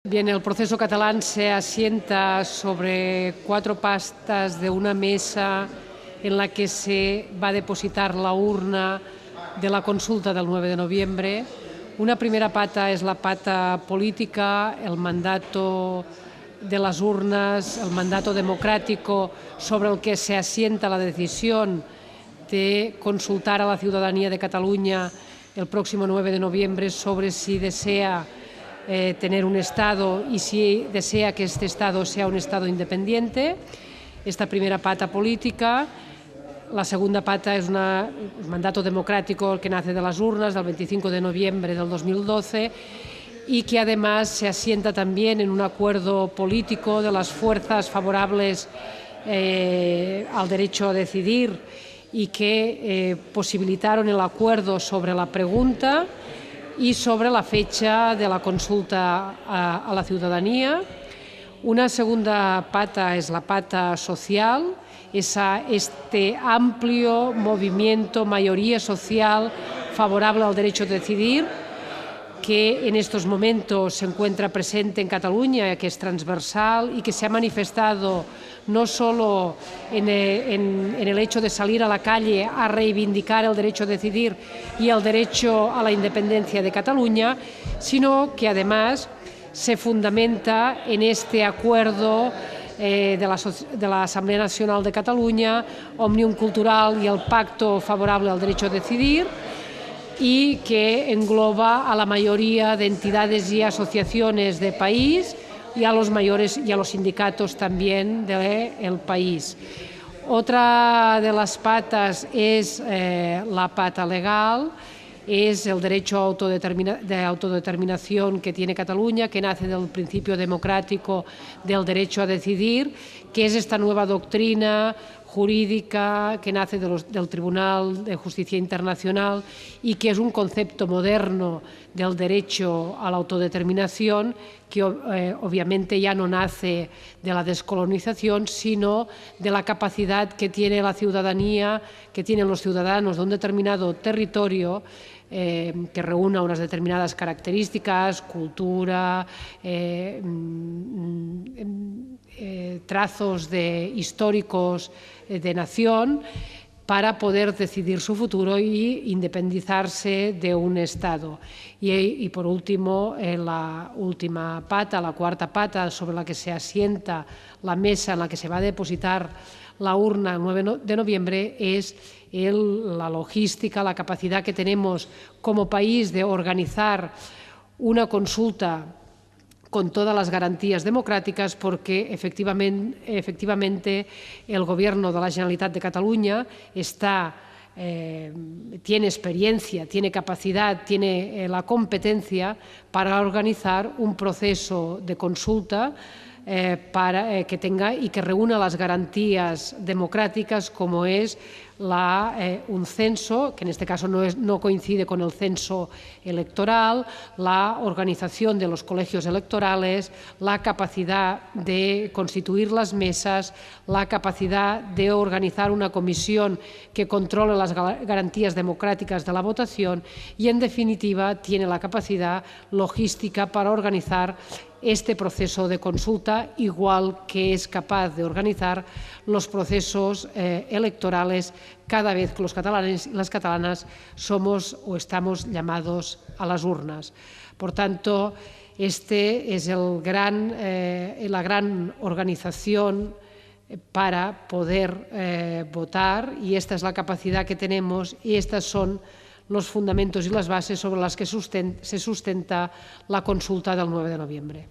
Bien, el proceso catalán se asienta sobre 4 patas de una mesa en la que se va a depositar la urna de la consulta del 9 de noviembre. Una primera pata es la pata política, el mandato de las urnas, el mandato democrático sobre el que se asienta la decisión de consultar a la ciudadanía de Cataluña el próximo 9 de noviembre sobre si desea tener un Estado y si desea que este Estado sea un Estado independiente. Esta primera pata política. La segunda pata es un mandato democrático que nace de las urnas del 25 de noviembre del 2012 y que además se asienta también en un acuerdo político de las fuerzas favorables al derecho a decidir y que posibilitaron el acuerdo sobre la pregunta y sobre la fecha de la consulta a la ciudadanía. Una segunda pata es la pata social, este amplio movimiento, mayoría social favorable al derecho a decidir, que en estos momentos se encuentra presente en Cataluña, que es transversal y que se ha manifestado no solo en el hecho de salir a la calle a reivindicar el derecho a decidir y el derecho a la independencia de Cataluña, sino que además se fundamenta en este acuerdo de la Asamblea Nacional de Cataluña, Òmnium Cultural y el Pacto Favorable al Derecho a Decidir, y que engloba a la mayoría de entidades y asociaciones del país y a los sindicatos también del país. Otra de las patas es la pata legal, es el derecho de autodeterminación que tiene Cataluña, que nace del principio democrático del derecho a decidir, que es esta nueva doctrina jurídica que nace del Tribunal de Justicia Internacional y que es un concepto moderno del derecho a la autodeterminación que obviamente ya no nace de la descolonización, sino de la capacidad que tiene la ciudadanía, que tienen los ciudadanos de un determinado territorio que reúna unas determinadas características, cultura, trazos históricos de nación, para poder decidir su futuro y independizarse de un Estado. Y por último, la última pata, la cuarta pata sobre la que se asienta la mesa en la que se va a depositar la urna el 9 de noviembre es la logística, la capacidad que tenemos como país de organizar una consulta con todas las garantías democráticas, porque efectivamente el Gobierno de la Generalitat de Cataluña tiene experiencia, tiene capacidad, tiene la competencia para organizar un proceso de consulta que tenga y que reúna las garantías democráticas, como es un censo, que en este caso no coincide con el censo electoral, la organización de los colegios electorales, la capacidad de constituir las mesas, la capacidad de organizar una comisión que controle las garantías democráticas de la votación y, en definitiva, tiene la capacidad logística para organizar este proceso de consulta, igual que es capaz de organizar los procesos electorales cada vez que los catalanes y las catalanas somos o estamos llamados a las urnas. Por tanto, este es la gran organización para poder votar, y esta es la capacidad que tenemos y estos son los fundamentos y las bases sobre las que se sustenta la consulta del 9 de noviembre.